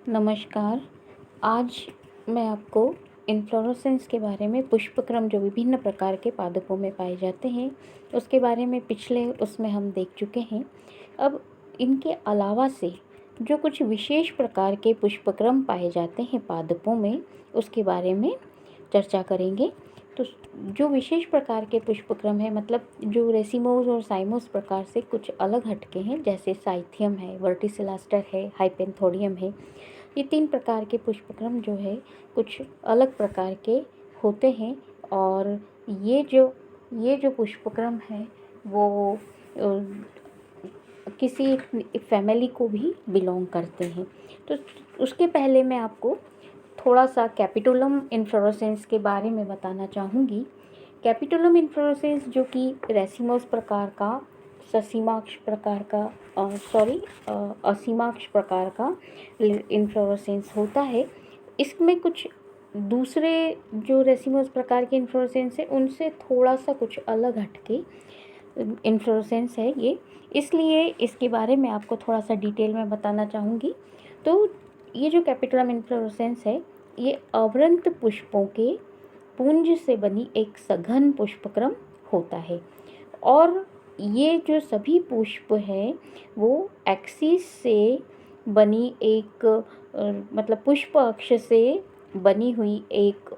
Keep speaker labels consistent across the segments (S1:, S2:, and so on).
S1: नमस्कार। आज मैं आपको इन्फ्लोरेसेंस के बारे में, पुष्पक्रम जो विभिन्न प्रकार के पादपों में पाए जाते हैं, उसके बारे में पिछले उसमें हम देख चुके हैं। अब इनके अलावा से जो कुछ विशेष प्रकार के पुष्पक्रम पाए जाते हैं पादपों में, उसके बारे में चर्चा करेंगे। तो जो विशेष प्रकार के पुष्पक्रम है, मतलब जो रेसिमोस और साइमोस प्रकार से कुछ अलग हटके हैं, जैसे साइथियम है, वर्टिसिलास्टर है, हाइपेंथोडियम है। ये 3 प्रकार के पुष्पक्रम जो है कुछ अलग प्रकार के होते हैं। और ये जो पुष्पक्रम है वो किसी फैमिली को भी बिलोंग करते हैं। तो उसके पहले मैं आपको थोड़ा सा कैपिटुलम इन्फ्लोरेसेंस के बारे में बताना चाहूँगी। कैपिटुलम इन्फ्लोरेसेंस जो कि रेसिमोस प्रकार का, ससीमाक्ष प्रकार का असीमाक्ष प्रकार का इन्फ्लोरेसेंस होता है। इसमें कुछ दूसरे जो रेसिमोस प्रकार के इन्फ्लोरेसेंस है उनसे थोड़ा सा कुछ अलग हटके इन्फ्लोरेसेंस है ये, इसलिए इसके बारे में आपको थोड़ा सा डिटेल में बताना चाहूँगी। तो ये जो कैपिटुलम इन्फ्लोरेसेंस है, ये अवरंत पुष्पों के पुंज से बनी एक सघन पुष्पक्रम होता है। और ये जो सभी पुष्प हैं वो एक्सिस से बनी एक मतलब पुष्प अक्ष से बनी हुई एक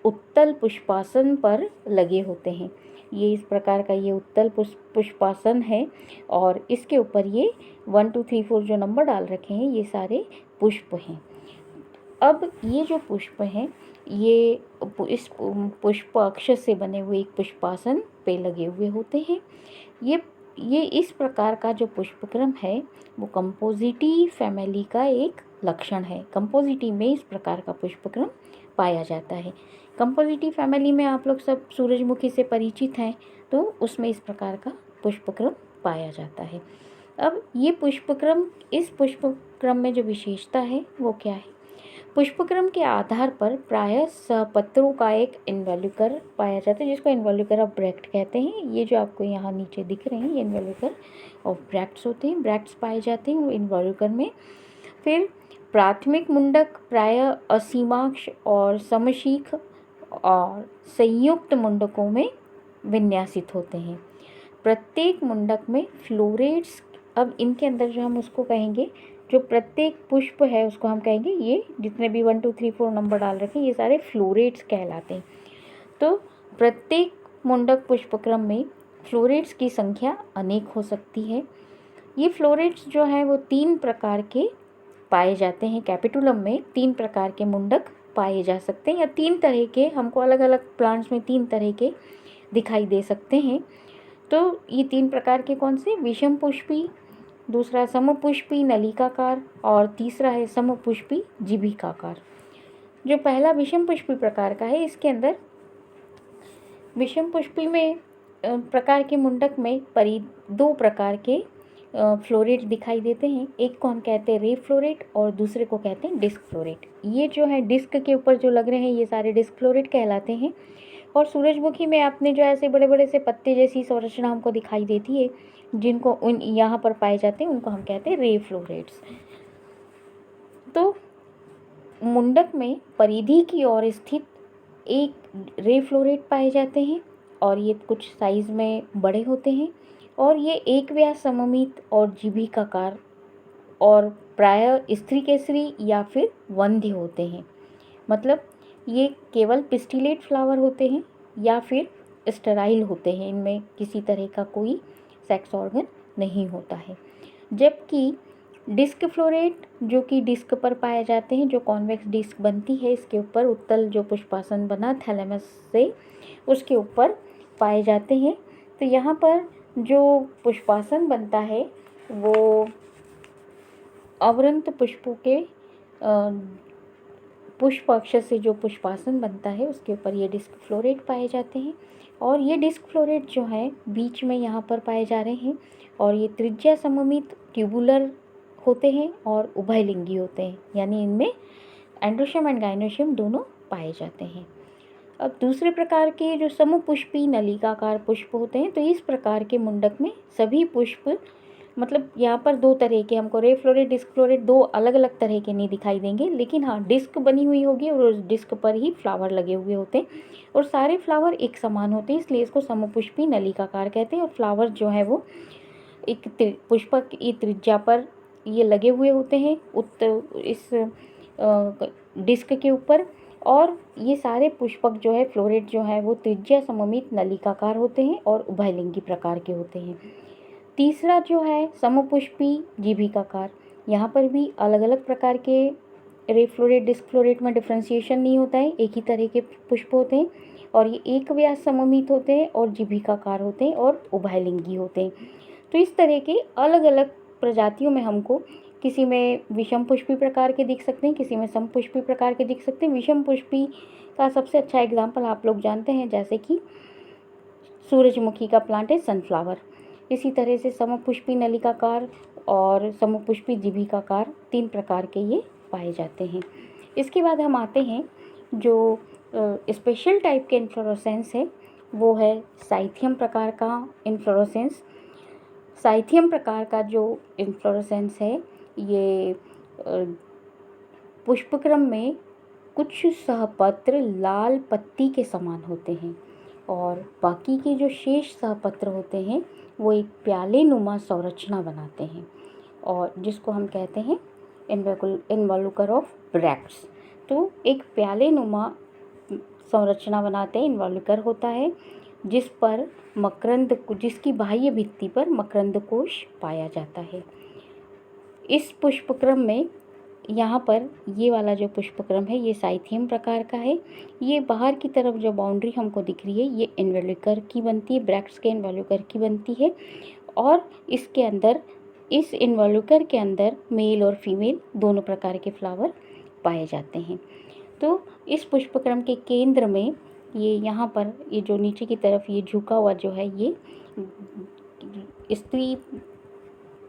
S1: उत्तल पुष्पासन पर लगे होते हैं। ये इस प्रकार का ये उत्तल पुष्पासन है और इसके ऊपर ये 1 2 3 4 जो नंबर डाल रखे हैं ये सारे पुष्प हैं। अब ये जो पुष्प हैं ये इस पुष्प अक्ष से बने हुए एक पुष्पासन पे लगे हुए होते हैं। ये इस प्रकार का जो पुष्पक्रम है वो कंपोजिटी फैमिली का एक लक्षण है। कंपोजिटी में इस प्रकार का पुष्पक्रम पाया जाता है। कंपोजिटी फैमिली में आप लोग सब सूरजमुखी से परिचित हैं, तो उसमें इस प्रकार का पुष्पक्रम पाया जाता है। अब ये पुष्पक्रम, इस पुष्पक्रम में जो विशेषता है वो क्या है? पुष्पक्रम के आधार पर प्रायः सहपत्रों का एक इन्वॉल्यूकर पाया जाता है, जिसको इन्वॉल्यूकर ऑफ ब्रैक्ट कहते हैं। ये जो आपको यहाँ नीचे दिख रहे हैं ये इन्वॉल्यूकर ऑफ ब्रैक्ट्स होते हैं, ब्रैक्ट्स पाए जाते हैं वो इन्वॉल्यूकर में। फिर प्राथमिक मुंडक प्रायः असीमाक्ष और समशीख और संयुक्त मुंडकों में विन्यासित होते हैं। प्रत्येक मुंडक में फ्लोरेट्स, अब इनके अंदर जो हम उसको कहेंगे, जो प्रत्येक पुष्प है उसको हम कहेंगे, ये जितने भी 1 2 3 4 नंबर डाल रखे हैं ये सारे फ्लोरेट्स कहलाते हैं। तो प्रत्येक मुंडक पुष्पक्रम में फ्लोरेट्स की संख्या अनेक हो सकती है। ये फ्लोरेट्स जो हैं वो 3 प्रकार के पाए जाते हैं। कैपिटुलम में 3 प्रकार के मुंडक पाए जा सकते हैं, या 3 तरह के, हमको अलग अलग प्लांट्स में 3 तरह के दिखाई दे सकते हैं। तो ये 3 प्रकार के कौन से? विषम पुष्पी, दूसरा समपुष्पी नलिकाकार और तीसरा है समपुष्पी जीभिकाकार। जो पहला विषम पुष्पी प्रकार का है, इसके अंदर विषम पुष्पी में प्रकार के मुंडक में 2 प्रकार के फ्लोरेट दिखाई देते हैं। एक को हम कहते हैं रे फ्लोरेट और दूसरे को कहते हैं डिस्क फ्लोरेट। ये जो है डिस्क के ऊपर जो लग रहे हैं ये सारे डिस्क फ्लोरेट कहलाते हैं। और सूरजमुखी में आपने जो ऐसे बड़े बड़े से पत्ते जैसी संरचना हमको दिखाई देती है, जिनको उन यहाँ पर पाए जाते हैं, उनको हम कहते हैं रे फ्लोरेट्स। तो मुंडक में परिधि की ओर स्थित एक रे फ्लोरेट पाए जाते हैं और ये कुछ साइज में बड़े होते हैं और ये एक व्यास सममित और जीभिकाकार और प्रायः स्त्री केसरी या फिर वंध्य होते हैं। मतलब ये केवल पिस्टिलेट फ्लावर होते हैं या फिर स्टेराइल होते हैं, इनमें किसी तरह का कोई सेक्स ऑर्गन नहीं होता है। जबकि डिस्क फ्लोरेट जो कि डिस्क पर पाए जाते हैं, जो कॉन्वेक्स डिस्क बनती है, इसके ऊपर उत्तल जो पुष्पासन बना थैलेमस से, उसके ऊपर पाए जाते हैं। तो यहाँ पर जो पुष्पासन बनता है वो अवरंत पुष्पों के पुष्प अक्ष से जो पुष्पासन बनता है उसके ऊपर ये डिस्क फ्लोरेट पाए जाते हैं। और ये डिस्क फ्लोरेट जो है बीच में यहाँ पर पाए जा रहे हैं और ये त्रिज्या सममित ट्यूबुलर होते हैं और उभयलिंगी होते हैं, यानी इनमें एंड्रोशियम एंड गाइनोशियम दोनों पाए जाते हैं। अब दूसरे प्रकार के जो समपुष्पी नलिकाकार पुष्प होते हैं, तो इस प्रकार के मुंडक में सभी पुष्प मतलब यहाँ पर दो तरह के हमको रे फ्लोरेट डिस्क फ्लोरेट दो अलग अलग तरह के नहीं दिखाई देंगे, लेकिन हाँ डिस्क बनी हुई होगी और उस डिस्क पर ही फ्लावर लगे हुए होते हैं और सारे फ्लावर एक समान होते हैं, इसलिए इसको समपुष्पी नलिकाकार कहते हैं। और फ्लावर जो है वो एक पुष्पक की त्रिज्या पर ये लगे हुए होते हैं इस डिस्क के ऊपर, और ये सारे पुष्पक जो है फ्लोरेट जो है वो त्रिज्या सममित नलिकाकार होते हैं और उभयलिंगी प्रकार के होते हैं। तीसरा जो है समपुष्पी जीभिकाकार, यहाँ पर भी अलग अलग प्रकार के रे फ्लोरेट डिस्क फ्लोरेट में डिफ्रेंसिएशन नहीं होता है, एक ही तरह के पुष्प होते हैं और ये एक व्यास सममित होते हैं और जीभिकाकार होते हैं और उभयलिंगी होते हैं। तो इस तरह के अलग अलग प्रजातियों में हमको किसी में विषम पुष्पी प्रकार के दिख सकते हैं, किसी में समपुष्पी प्रकार के दिख सकते हैं। विषम पुष्पी का सबसे अच्छा एग्जाम्पल आप लोग जानते हैं, जैसे कि सूरजमुखी का प्लांट है सनफ्लावर। इसी तरह से समपुष्पी नलिकाकार और समपुष्पी जीभिकाकार 3 प्रकार के ये पाए जाते हैं। इसके बाद हम आते हैं जो स्पेशल टाइप के इन्फ्लोरेसेंस है, वो है साइथियम प्रकार का इन्फ्लोरेसेंस। साइथियम प्रकार का जो इन्फ्लोरेसेंस है ये पुष्पक्रम में कुछ सहपत्र लाल पत्ती के समान होते हैं और बाकी के जो शेष सहपत्र होते हैं वो एक प्याले नुमा संरचना बनाते हैं और जिसको हम कहते हैं इन्वॉल्यूकर ऑफ ब्रैक्ट्स। तो एक प्याले नुमा संरचना बनाते हैं, इन्वॉल्यूकर होता है जिस पर मकरंद, जिसकी बाह्य भित्ति पर मकरंद कोश पाया जाता है। इस पुष्पक्रम में यहाँ पर ये वाला जो पुष्पक्रम है ये साइथियम प्रकार का है। ये बाहर की तरफ जो बाउंड्री हमको दिख रही है ये इन्वॉल्यूकर की बनती है, ब्रैक्ट्स के इन्वॉल्यूकर की बनती है और इसके अंदर, इस इन्वॉल्यूकर के अंदर मेल और फीमेल दोनों प्रकार के फ्लावर पाए जाते हैं। तो इस पुष्पक्रम के केंद्र में ये यहाँ पर ये जो नीचे की तरफ ये झुका हुआ जो है ये स्त्री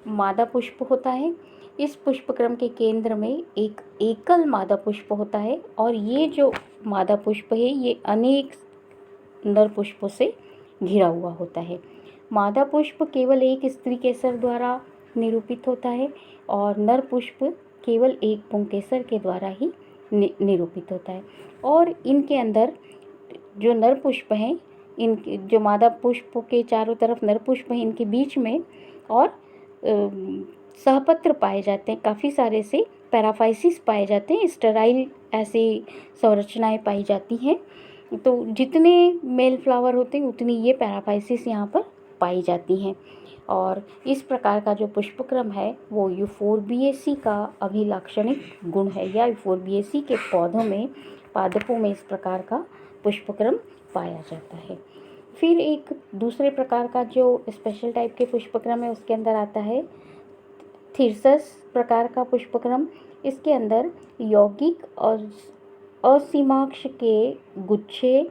S1: मादा पुष्प होता है। इस पुष्पक्रम के केंद्र में एक एकल मादा पुष्प होता है और ये जो मादा पुष्प है ये अनेक नर पुष्पों से घिरा हुआ होता है। मादा पुष्प केवल एक स्त्री केसर द्वारा निरूपित होता है और नर पुष्प केवल एक पुंकेसर के द्वारा ही निरूपित होता है। और इनके अंदर जो नर पुष्प हैं, इनके जो मादा पुष्प के चारों तरफ नर पुष्प हैं, इनके बीच में और सहपत्र पाए जाते हैं, काफ़ी सारे से पैराफाइसिस पाए जाते हैं, स्टेराइल ऐसी संरचनाएं पाई जाती हैं। तो जितने मेल फ्लावर होते हैं उतनी ये पैराफाइसिस यहाँ पर पाई जाती हैं। और इस प्रकार का जो पुष्पक्रम है वो यूफोर्बिएसी का अभिलाक्षणिक गुण है, या यूफोर्बिएसी के पौधों में, पादपों में इस प्रकार का पुष्पक्रम पाया जाता है। फिर एक दूसरे प्रकार का जो स्पेशल टाइप के पुष्पक्रम है उसके अंदर आता है थिरसस प्रकार का पुष्पक्रम। इसके अंदर यौगिक और असीमाक्ष के गुच्छे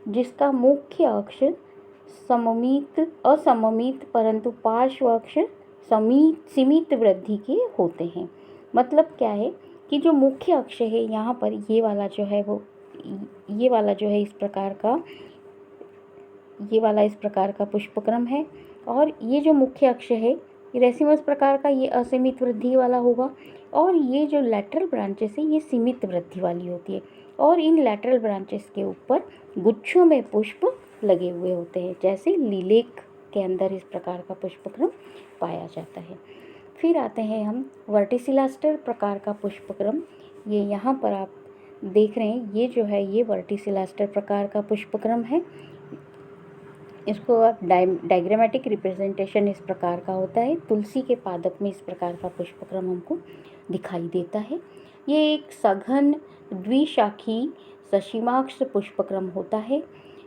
S1: जिसका मुख्य अक्ष असममित परंतु पार्श्व अक्ष सीमित वृद्धि के होते हैं। मतलब क्या है कि जो मुख्य अक्ष है यहाँ पर ये वाला जो है वो, ये वाला जो है इस प्रकार का, ये वाला इस प्रकार का पुष्पक्रम है और ये जो मुख्य अक्ष है रेसिमस प्रकार का ये असीमित वृद्धि वाला होगा और ये जो लैटरल ब्रांचेस है ये सीमित वृद्धि वाली होती है और इन लैटरल ब्रांचेस के ऊपर गुच्छों में पुष्प लगे हुए होते हैं, जैसे लीलेक के अंदर इस प्रकार का पुष्पक्रम पाया जाता है। फिर आते हैं हम वर्टिसिलास्टर प्रकार का पुष्पक्रम। ये यहाँ पर आप देख रहे हैं, ये जो है ये वर्टिसिलास्टर प्रकार का पुष्पक्रम है। इसको आप डायग्रामेटिक रिप्रेजेंटेशन इस प्रकार का होता है। तुलसी के पादप में इस प्रकार का पुष्पक्रम हमको दिखाई देता है। ये एक सघन द्विशाखी सशीमाक्ष पुष्पक्रम होता है।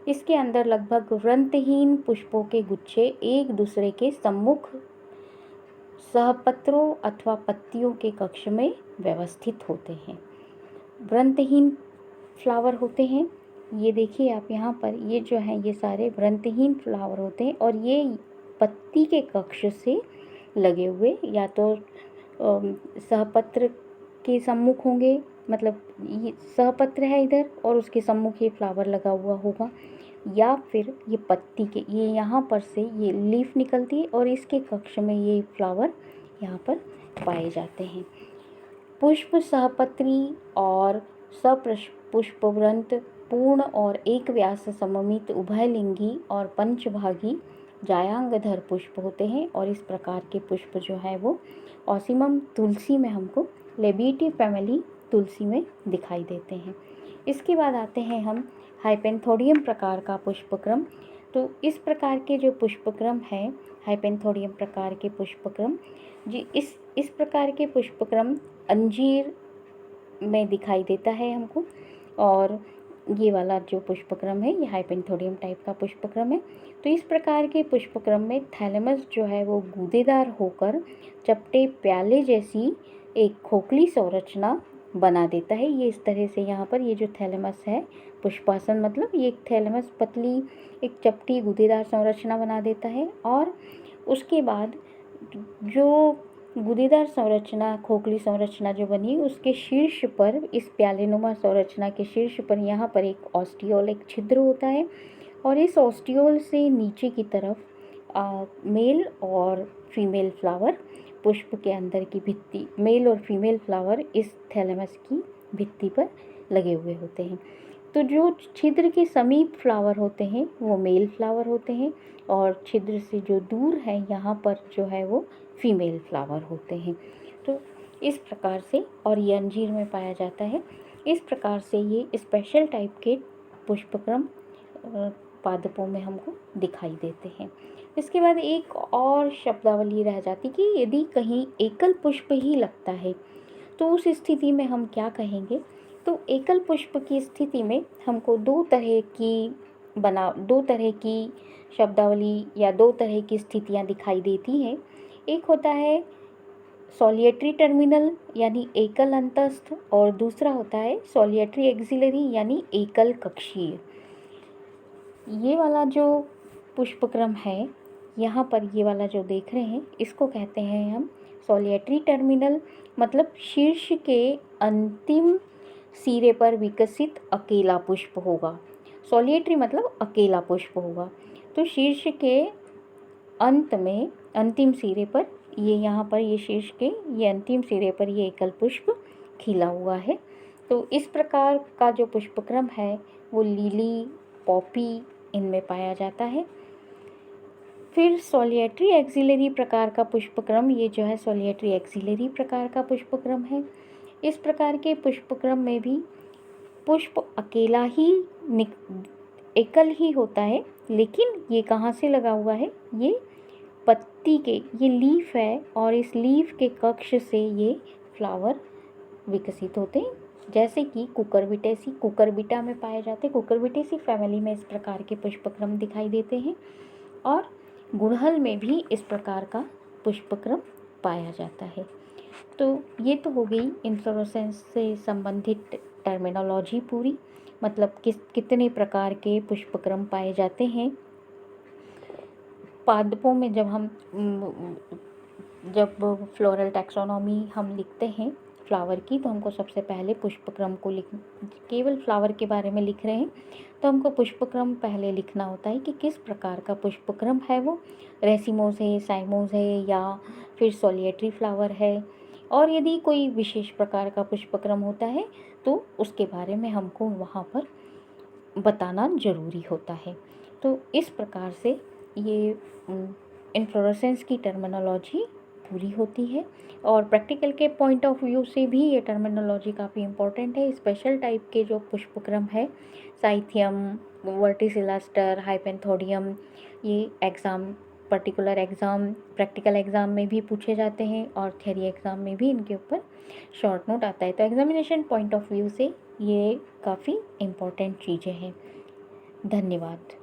S1: इसके अंदर लगभग वृंतहीन पुष्पों के गुच्छे एक दूसरे के सम्मुख सहपत्रों अथवा पत्तियों के कक्ष में व्यवस्थित होते हैं। वृंतहीन फ्लावर होते हैं, ये देखिए आप यहाँ पर, ये जो है ये सारे वृंतहीन फ्लावर होते हैं और ये पत्ती के कक्ष से लगे हुए या तो सहपत्र के सम्मुख होंगे, मतलब ये सहपत्र है इधर और उसके सम्मुख ये फ्लावर लगा हुआ होगा, या फिर ये पत्ती के ये यहाँ पर से ये लीफ निकलती है और इसके कक्ष में ये फ्लावर यहाँ पर पाए जाते हैं। पुष्प सहपत्री और सपुष्पवृंत पूर्ण और एक व्यास सममित उभयलिंगी और पंचभागी जायांगधर पुष्प होते हैं और इस प्रकार के पुष्प जो है वो ऑसिमम तुलसी में हमको लेबिएटी फैमिली तुलसी में दिखाई देते हैं। इसके बाद आते हैं हम हाइपेंथोडियम प्रकार का पुष्पक्रम। तो इस प्रकार के जो पुष्पक्रम है हाइपेंथोडियम प्रकार के पुष्पक्रम जी इस प्रकार के पुष्पक्रम अंजीर में दिखाई देता है हमको। और ये वाला जो पुष्पक्रम है ये हाइपेंथोडियम टाइप का पुष्पक्रम है। तो इस प्रकार के पुष्पक्रम में थैलेमस जो है वो गूदेदार होकर चपटे प्याले जैसी एक खोखली संरचना बना देता है। ये इस तरह से यहाँ पर ये जो थैलेमस है पुष्पासन मतलब ये एक थैलेमस पतली एक चपटी गूदेदार संरचना बना देता है और उसके बाद जो गूदेदार संरचना खोखली संरचना जो बनी उसके शीर्ष पर इस प्यालेनुमा संरचना के शीर्ष पर यहाँ पर एक ऑस्टियोल एक छिद्र होता है और इस ऑस्टियोल से नीचे की तरफ मेल और फीमेल फ्लावर पुष्प के अंदर की भित्ति मेल और फीमेल फ्लावर इस थैलेमस की भित्ति पर लगे हुए होते हैं। तो जो छिद्र के समीप फ्लावर होते हैं वो मेल फ्लावर होते हैं और छिद्र से जो दूर है यहाँ पर जो है वो फीमेल फ्लावर होते हैं। तो इस प्रकार से और ये अंजीर में पाया जाता है। इस प्रकार से ये स्पेशल टाइप के पुष्पक्रम पादपों में हमको दिखाई देते हैं। इसके बाद एक और शब्दावली रह जाती कि यदि कहीं एकल पुष्प ही लगता है तो उस स्थिति में हम क्या कहेंगे। तो एकल पुष्प की स्थिति में हमको दो तरह की शब्दावली या दो तरह की स्थितियाँ दिखाई देती हैं। एक होता है सोलिएटरी टर्मिनल यानी एकल अंतस्थ और दूसरा होता है सोलिएटरी एक्सिलरी यानी एकल कक्षीय। ये वाला जो पुष्पक्रम है यहाँ पर ये वाला जो देख रहे हैं इसको कहते हैं हम सोलिएटरी टर्मिनल मतलब शीर्ष के अंतिम सिरे पर विकसित अकेला पुष्प होगा। सोलिएटरी मतलब अकेला पुष्प होगा। तो शीर्ष के अंत में अंतिम सिरे पर ये यहाँ पर ये शीर्ष के ये अंतिम सिरे पर ये एकल पुष्प खिला हुआ है। तो इस प्रकार का जो पुष्पक्रम है वो लिली पॉपी इनमें पाया जाता है। फिर सोलिएटरी एक्सिलरी प्रकार का पुष्पक्रम ये जो है सोलिएटरी एक्सिलरी प्रकार का पुष्पक्रम है। इस प्रकार के पुष्पक्रम में भी पुष्प अकेला ही एकल ही होता है लेकिन ये कहाँ से लगा हुआ है ये पत्ती के ये लीफ है और इस लीफ के कक्ष से ये फ्लावर विकसित होते हैं जैसे कि कुकुरबिटा में पाए जाते हैं। कुकुरबिटेसी फैमिली में इस प्रकार के पुष्पक्रम दिखाई देते हैं और गुड़हल में भी इस प्रकार का पुष्पक्रम पाया जाता है। तो ये तो हो गई इन्फ्लोरेसेंस से संबंधित टर्मिनोलॉजी पूरी मतलब कितने प्रकार के पुष्पक्रम पाए जाते हैं पादपों में। जब फ्लोरल टैक्सोनॉमी हम लिखते हैं फ्लावर की तो हमको सबसे पहले पुष्पक्रम को केवल फ्लावर के बारे में लिख रहे हैं तो हमको पुष्पक्रम पहले लिखना होता है कि किस प्रकार का पुष्पक्रम है वो रेसिमोस है साइमोस है या फिर सोलिएटरी फ्लावर है और यदि कोई विशेष प्रकार का पुष्पक्रम होता है तो उसके बारे में हमको वहाँ पर बताना ज़रूरी होता है। तो इस प्रकार से ये इन्फ्लोरेसेंस की टर्मिनोलॉजी पूरी होती है और प्रैक्टिकल के पॉइंट ऑफ व्यू से भी ये टर्मिनोलॉजी काफ़ी इम्पोर्टेंट है। स्पेशल टाइप के जो पुष्पक्रम है साइथियम वर्टिसिलास्टर हाइपेंथोडियम ये प्रैक्टिकल एग्ज़ाम में भी पूछे जाते हैं और थियरी एग्ज़ाम में भी इनके ऊपर शॉर्ट नोट आता है। तो एग्जामिनेशन पॉइंट ऑफ व्यू से ये काफ़ी इम्पोर्टेंट चीज़ें हैं। धन्यवाद।